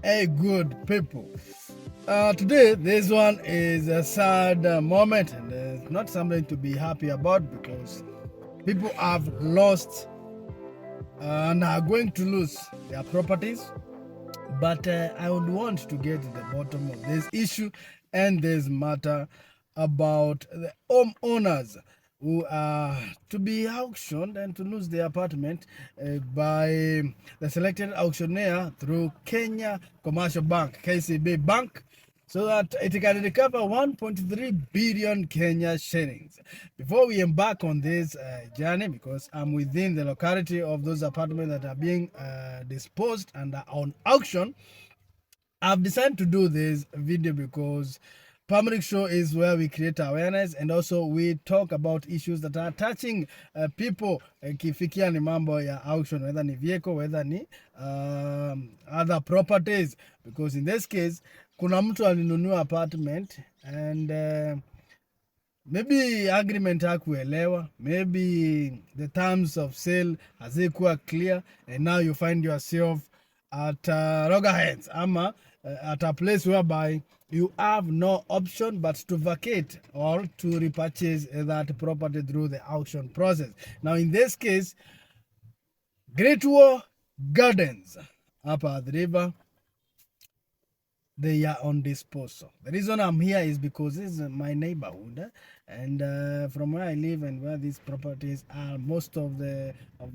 Hey, good people. Today, this one is a sad moment and not something to be happy about because people have lost and are going to lose their properties. But I would want to get to the bottom of this issue and this matter about the homeowners who are to be auctioned and to lose their apartment by the selected auctioneer through Kenya Commercial Bank, KCB Bank, so that it can recover 1.3 billion Kenya shillings. Before we embark on this journey, because I'm within the locality of those apartments that are being disposed and are on auction, I've decided to do this video because Public Show is where we create awareness and also we talk about issues that are touching people kifikia ni mambo ya auction, whether ni vehicle, whether ni other properties, because in this case kuna mtu alinunua apartment and maybe agreement hakuelewa, maybe the terms of sale hazikuwa clear, and now you find yourself at loggerheads ama at a place whereby you have no option but to vacate or to repurchase that property through the auction process. Now in this case, Greatwall Gardens up at the river, they are on disposal. The reason I'm here is because this is my neighborhood, and from where I live and where these properties are, most of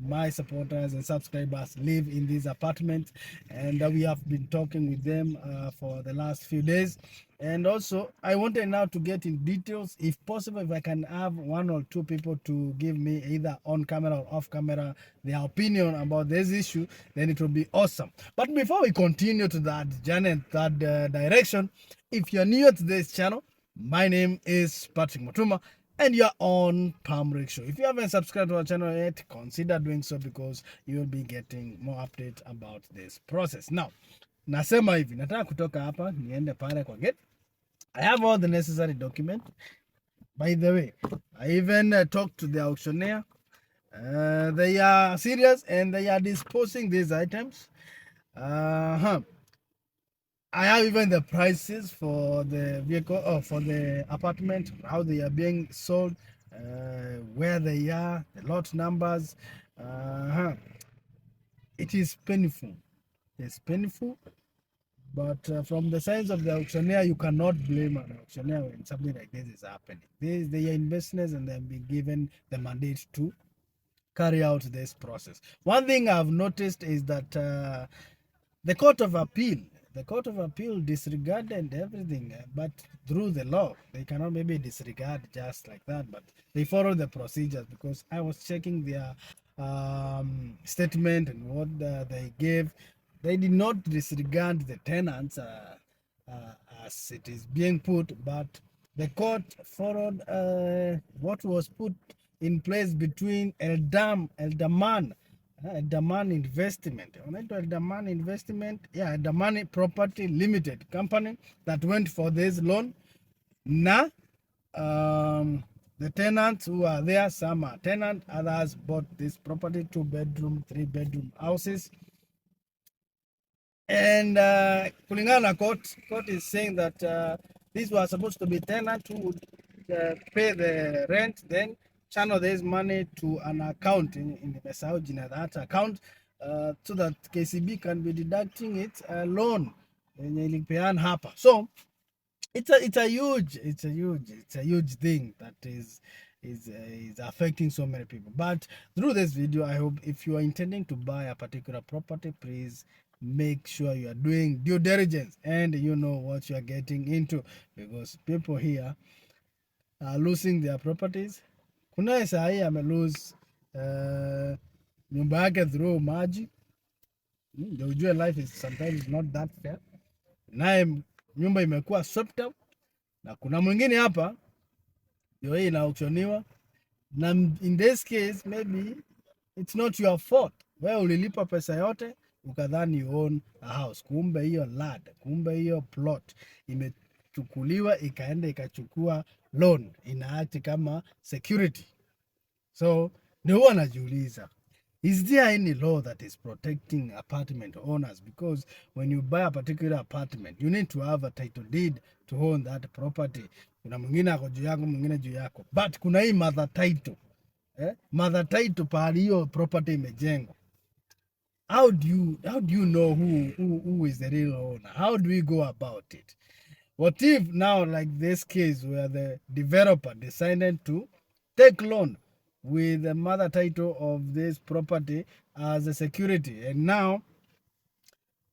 my supporters and subscribers live in these apartments, and we have been talking with them for the last few days. And also, I wanted now to get in details, if possible, if I can have one or two people to give me either on camera or off camera their opinion about this issue, then it will be awesome. But before we continue to that journey and that direction, if you're new to this channel, my name is Patrick Mutuma and you're on Palm Show. If you haven't subscribed to our channel yet, consider doing so because you'll be getting more updates about this process. Now, nasema hivi, nataka kutoka hapa niende pale kwa gate. I have all the necessary document. By the way, I even talked to the auctioneer. They are serious and they are disposing these items. I have even the prices for the vehicle or for the apartment, how they are being sold, where they are, the lot numbers. It is painful. It's painful. But from the size of the auctioneer, you cannot blame an auctioneer when something like this is happening. They are investors and they have been given the mandate to carry out this process. One thing I've noticed is that the Court of Appeal disregarded everything, but through the law, they cannot maybe disregard just like that, but they follow the procedures because I was checking their statement and what they gave. They did not disregard the tenants as it is being put, but the court followed what was put in place between Eldaman Investment. Eldaman Investment, yeah, Eldaman Property Limited company that went for this loan. Now, the tenants who are there, some are tenant, others bought this property, 2-bedroom, 3-bedroom houses. And kulingana court is saying that these were supposed to be tenants who would pay the rent, then channel this money to an account in the Saudi, that account, so that KCB can be deducting its loan in hapa. So it's a huge thing that is affecting so many people. But through this video, I hope if you are intending to buy a particular property, please make sure you are doing due diligence and you know what you are getting into, because people here are losing their properties. Kuna sahi amelose nyumba yake through maji. Ndio ujue life is sometimes not that fair. Naye nyumba imekuwa swept out, na kuna mwingine hapa ndio hii inaauctioniwa, na in this case maybe it's not your fault. Wewe ulilipa pesa yote ukadhani you own a house, kumbe hiyo land, kumbe hiyo plot imechukuliwa ikaenda ikachukua loan, inaacha kama security. So ndio huwa najiuliza Is there any law that is protecting apartment owners? Because when you buy a particular apartment, you need to have a title deed to own that property. Kuna mwingine ako juu yako, mwingine juu yako. But kuna hii mother title. Mother title pahali hiyo property imejengwa. How do you know who is the real owner? How do we go about it? What if now, like this case where the developer decided to take loan with the mother title of this property as a security, and now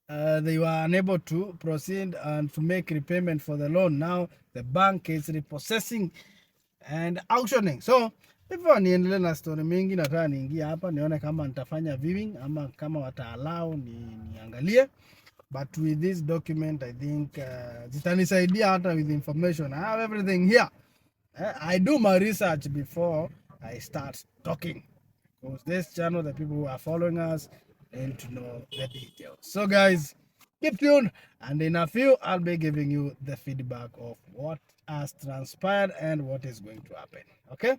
they were unable to proceed and to make repayment for the loan? Now the bank is repossessing and auctioning. So before niendelee na story mingi, nataka niingia hapa nione kama nitafanya viewing ama kama wataallow niangalie. But with this document, I think zitanisaidia hata with information. I have everything here. I do my research before I start talking. Because this channel, the people who are following us need to know the details. So guys, keep tuned. And in a few, I'll be giving you the feedback of what has transpired and what is going to happen. Okay?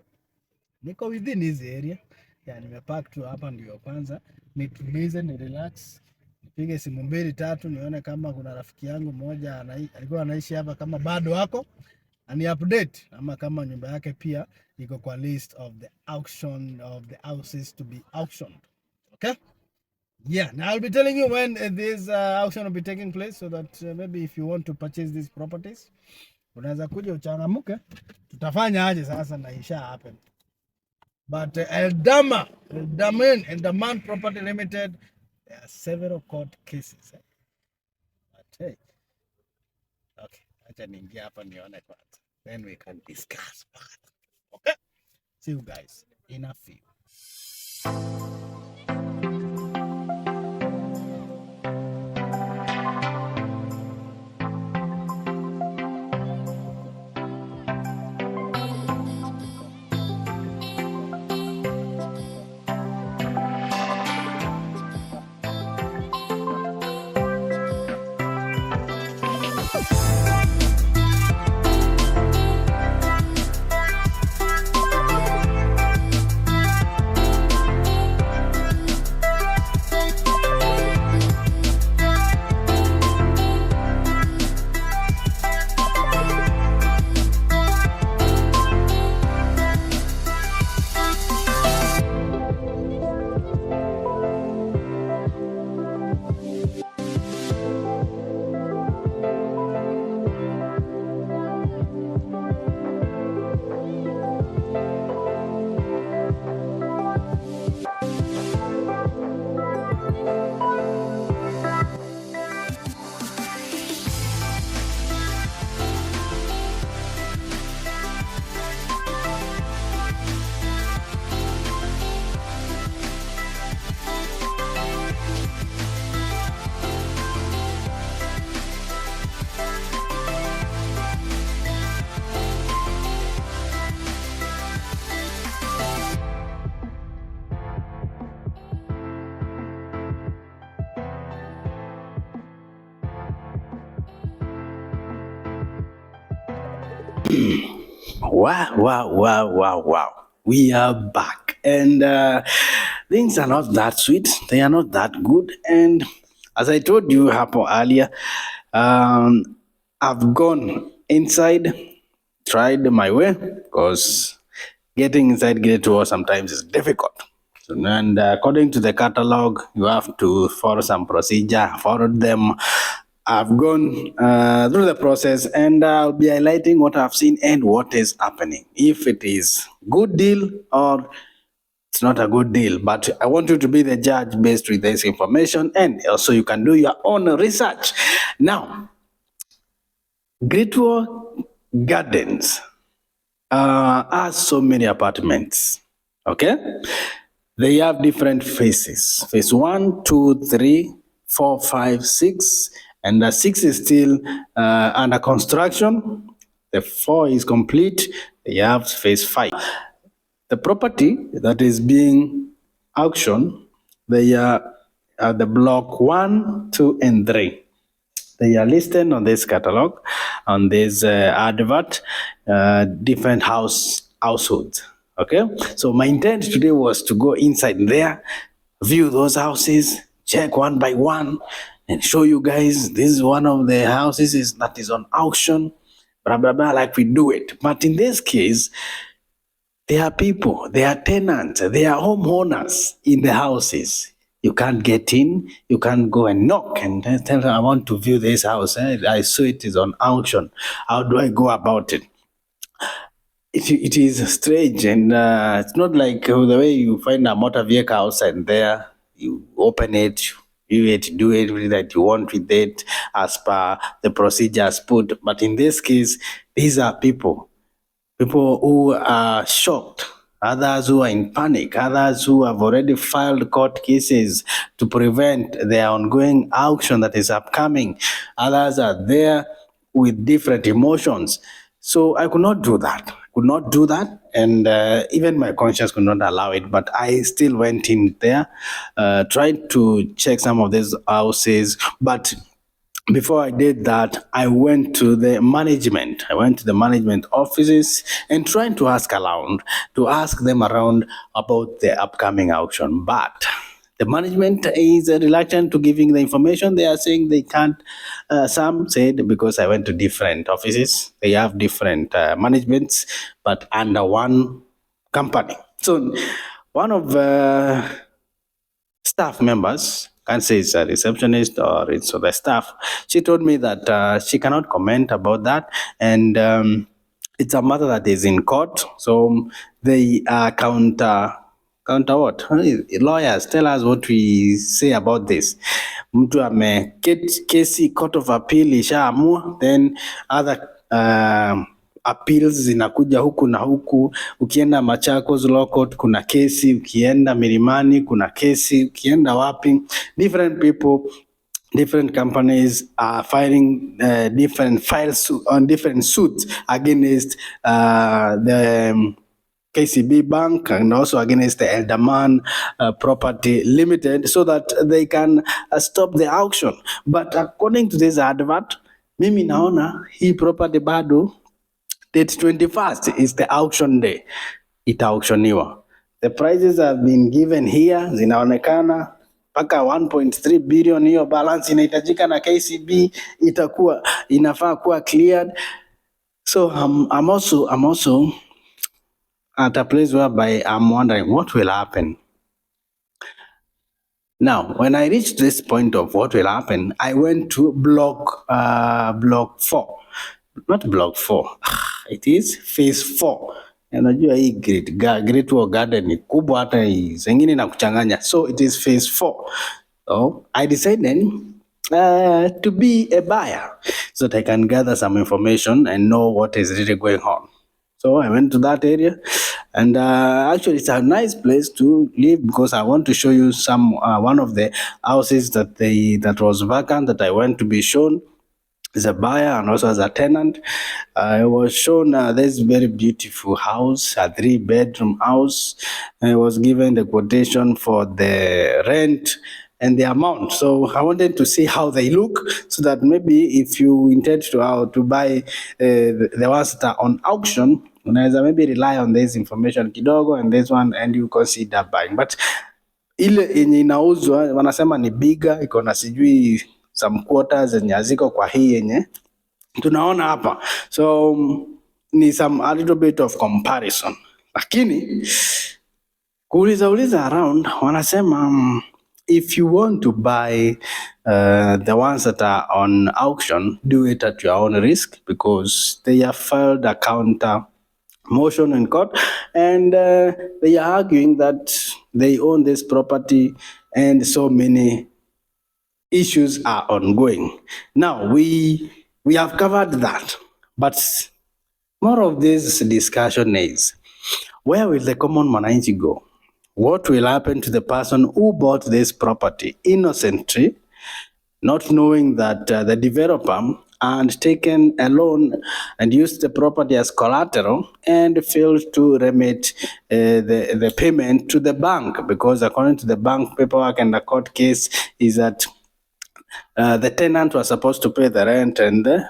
Niko within this area. Ya nimepark tu hapa ndio kwanza. Nitulize, ni relax. Nipige simu mbili tatu nione kama kuna rafiki yangu mmoja alikuwa anaishi hapa kama bado wako. Ani update ama kama nyumba yake pia iko kwa list of the auction of the houses to be auctioned. Okay? Yeah, now I'll be telling you when this auction will be taking place, so that maybe if you want to purchase these properties, unaweza kuja uchangamuke. Tutafanya aje sasa na isha happen. But Eldama Property Limited, there are several court cases. But hey, okay, acha niingia hapa nione kwanza. Then we can discuss further. Okay? See you guys in a few. Wow. We are back. And things are not that sweet. They are not that good. And as I told you earlier, I've gone inside, tried my way, because getting inside Greatwall sometimes is difficult. And according to the catalog, you have to follow some procedure, followed them. I've gone through the process, and I'll be highlighting what I've seen and what is happening. If it is good deal or it's not a good deal, but I want you to be the judge based with this information, and also you can do your own research. Now, Greatwall Gardens has so many apartments, okay? They have different phases. Phase 1, 2, 3, 4, 5, 6, and the 6 is still under construction. The 4 is complete. They have phase 5. The property that is being auctioned, they are the block 1, 2, and 3. They are listed on this catalog, on this advert, different households. Okay, so my intent today was to go inside there, view those houses, check one by one, and show you guys this is one of the houses that is on auction, blah, blah, blah, like we do it. But in this case, there are people, there are tenants, there are homeowners in the houses. You can't get in, you can't go and knock and tell them, I want to view this house. I saw it is on auction. How do I go about it? It is strange, and it's not like the way you find a motor vehicle outside there. You open it, view it, do everything that you want with it as per the procedures put. But in this case, these are people who are shocked, others who are in panic, others who have already filed court cases to prevent their ongoing auction that is upcoming. Others are there with different emotions. So I could not do that. And even my conscience could not allow it. But I still went in there, tried to check some of these houses, but before I did that, I went to the management. I went to the management offices and trying to ask them around about the upcoming auction. But the management is reluctant to giving the information. They are saying they can't. Some said because I went to different offices, they have different managements, but under one company. So one of staff members, can't say it's a receptionist or it's the staff, she told me that she cannot comment about that, and it's a matter that is in court. So they counter what? Lawyers tell us what we say about this. Mtu kesi court of appeal ishaamua, then other appeals zinakuja huku na huku. Ukienda Machakos Law Court kuna kesi, ukienda Milimani kuna kesi, ukienda wapi, different people, different companies are filing different files on different suits against the KCB Bank and also against the Elderman Property Limited so that they can stop the auction. But according to this advert, mimi naona hii property bado date 21st is the auction day. Itaauctioniwa. The prices have been given here, zinaonekana mpaka 1.3 billion. Hiyo balance inahitajika na KCB inafaa kuwa cleared. So I'm also at a place whereby I'm wondering what will happen. Now, when I reached this point of what will happen, I went to block 4. Not block 4. It is phase 4. Unajua hii Greatwall garden ni kubwa hata hii zingine na kuchanganya. So it is phase 4. So I decided to be a buyer so that I can gather some information and know what is really going on. So I went to that area, and actually it's a nice place to live because I want to show you one of the houses that was vacant that I went to be shown as a buyer and also as a tenant. I was shown this very beautiful house, a 3-bedroom house. I was given the quotation for the rent and the amount. So I wanted to see how they look so that maybe if you intend to buy the ones that are on auction, unaweza maybe rely on this information kidogo and this one and you consider buying. But ile yenye inauzwa wanasema ni bigger, iko na sijui some quarters zenye haziko kwa hii yenye tunaona hapa. So ni a little bit of comparison. Lakini kuuliza around wanasema if you want to buy the ones that are on auction, do it at your own risk because they have filed a counter motion in court and they are arguing that they own this property and so many issues are ongoing. Now we have covered that, but more of this discussion is where will the common mwananchi go? What will happen to the person who bought this property innocently, not knowing that the developer and taken a loan and used the property as collateral and failed to remit the payment to the bank? Because according to the bank paperwork and the court case is that the tenant was supposed to pay the rent and the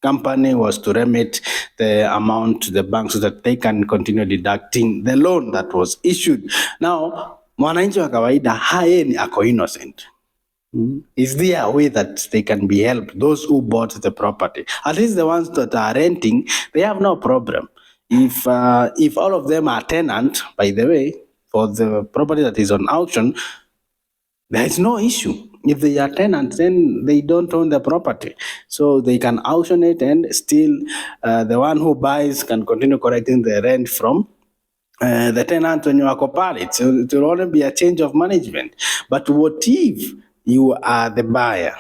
company was to remit the amount to the bank so that they can continue deducting the loan that was issued. Now, mwananchi wa kawaida yeye ni ako innocent. Is there a way that they can be helped? Those who bought the property, at least the ones that are renting, they have no problem. If all of them are tenant, by the way, for the property that is on auction, there is no issue. If they are tenants, then they don't own the property, so they can auction it, and still the one who buys can continue collecting the rent from the tenant when you occupy it. So it will only be a change of management. But what if you are the buyer?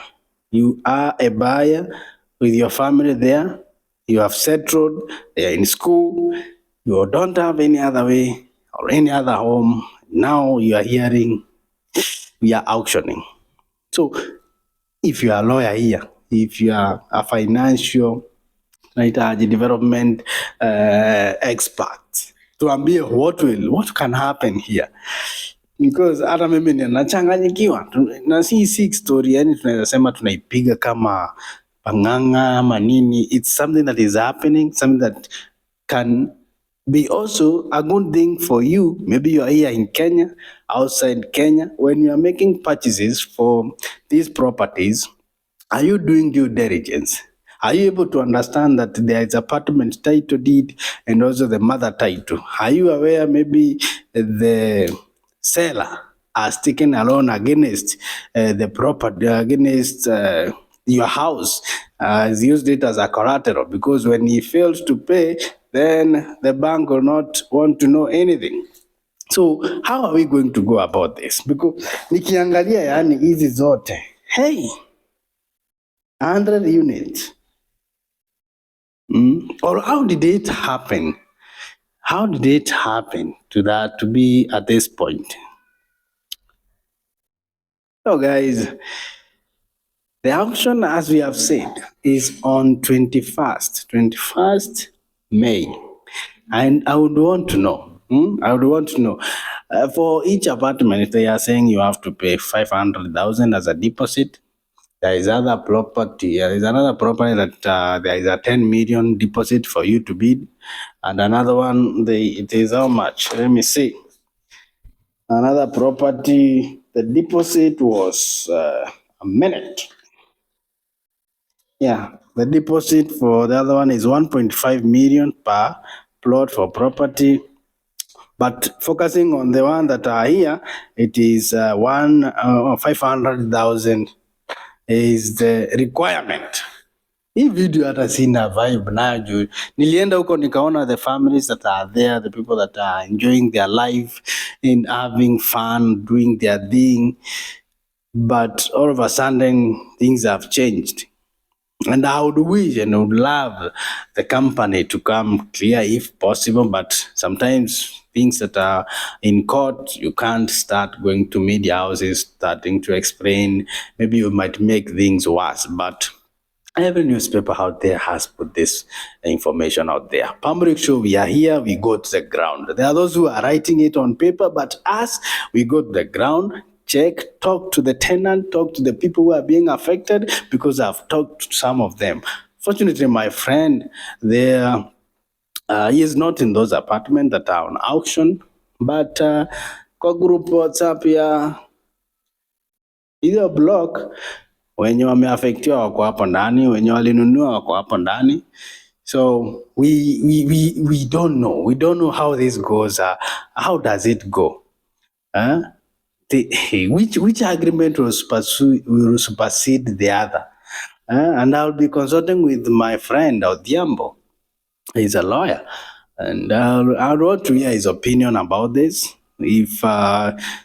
You are a buyer with your family there. You have settled. They are in school. You don't have any other way or any other home. Now you are hearing we are auctioning. So if you are a lawyer here, if you are a financial development expert, tuambie what can happen here, because hata mimi ninachanganyikiwa na si story yani tunaweza sema tunaipiga kama panganga ama nini. It's something that is happening, something that can be also a good thing for you. Maybe you are here in Kenya, outside Kenya, when you are making purchases for these properties, are you doing due diligence? Are you able to understand that there is apartment title deed and also the mother title? Are you aware maybe the seller has taken a loan against the property, against your house, has used it as a collateral? Because when he fails to pay, then the bank will not want to know anything. So how are we going to go about this? Because nikiangalia yani hizi zote, hey, 100 units. Or how did it happen? How did it happen to that, to be at this point? So guys, the auction, as we have said, is on 21st May. And I would want to know, for each apartment, they are saying you have to pay 500,000 as a deposit. There is other property. There is another property that there is a 10 million deposit for you to bid, and another one, it is how much? Let me see. Another property, the deposit was a minute. Yeah, the deposit for the other one is 1.5 million per plot for property. But focusing on the one that are here, it is 500,000 is the requirement. Hii video hata sina vibe nayo juu nilienda huko nikaona the families that are there, the people that are enjoying their life and having fun, doing their thing, but all of a sudden things have changed. And I would wish and I would love the company to come clear if possible, but sometimes things that are in court, you can't start going to media houses, starting to explain. Maybe you might make things worse, but every newspaper out there has put this information out there. Pamrik Show, we are here, we go to the ground. There are those who are writing it on paper, but us, we go to the ground, check, talk to the tenant, talk to the people who are being affected, because I've talked to some of them. Fortunately, my friend there, he is not in those apartments that are on auction, but kwa group WhatsApp ya hiyo block, wenye wameafektiwa wako hapo ndani, wenye walinunua wako hapo ndani. So we don't know. We don't know how this goes. How does it go? Which agreement will supersede the other? And I'll be consulting with my friend Odhiambo. He's a lawyer, and I want to hear his opinion about this. If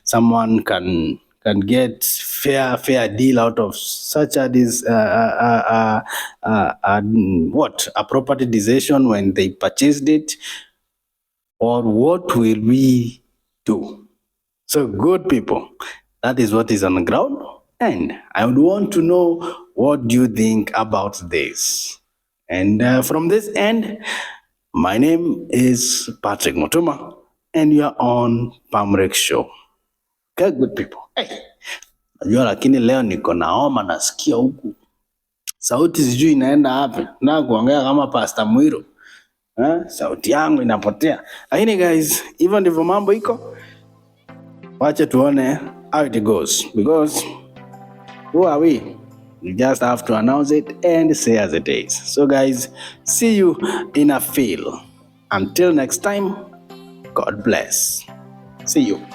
someone can get fair deal out of such a property decision when they purchased it, or what will we do? So good people, that is what is on the ground, and I would want to know what do you think about this. And from this end, my name is Patrick Mutuma, and you are on Pamrik Show. Okay, good people. Hey, najua lakini leo niko na homa, nasikia huku sauti sijui inaenda wapi, na kuongea kama Pastor Mwiro. Sauti yangu inapotea. Lakini guys, hivyo ndivyo mambo iko. Wache tuone how it goes, because who are we? We just have to announce it and say as it is. So guys, see you in a field. Until next time, God bless. See you.